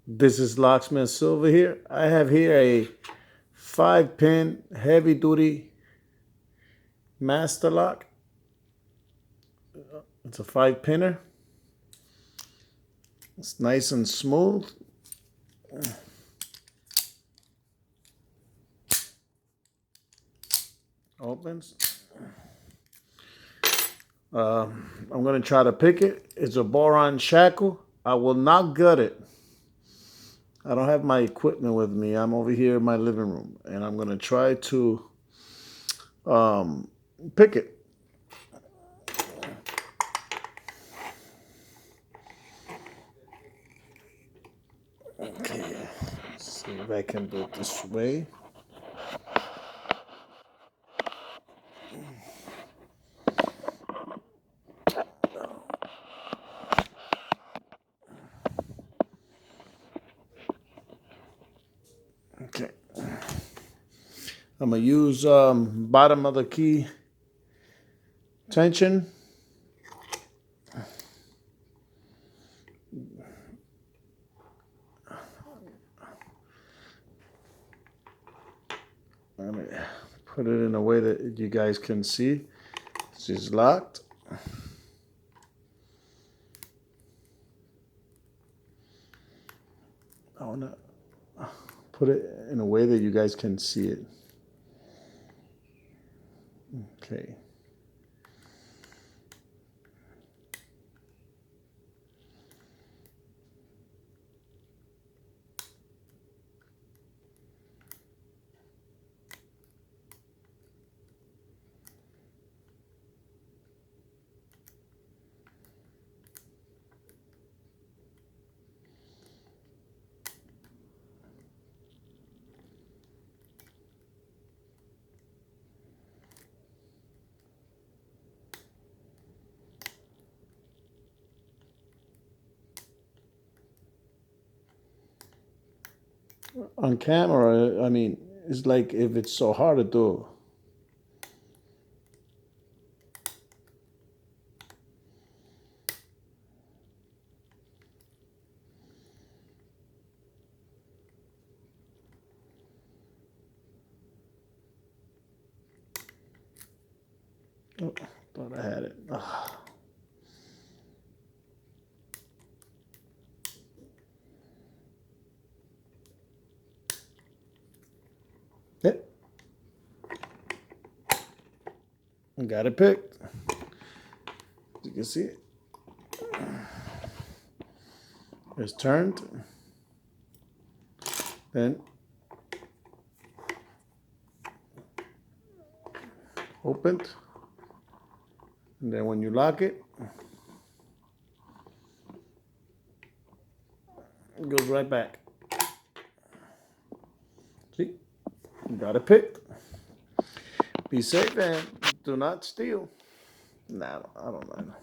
This is Locksmith Silva here. I have here a 5-pin heavy duty master lock. It's a 5-pinner. It's nice and smooth. Opens. I'm going to try to pick it. It's a boron shackle. I will not gut it. I don't have my equipment with me. I'm over here in my living room, and I'm going to try to pick it. Okay, let's see if I can do it this way. Okay, I'm gonna use bottom of the key tension. I'm gonna put it in a way that you guys can see. She's locked. I wanna put it in a way that you guys can see it. Okay. On camera, I mean, it's like if it's so hard to do. Oh, thought I had it. Ugh. Yep. Got it picked. You can see it. It's turned. Then opened. And then when you lock it, it goes right back. See? You got it picked. Be safe and do not steal. Nah, I don't know.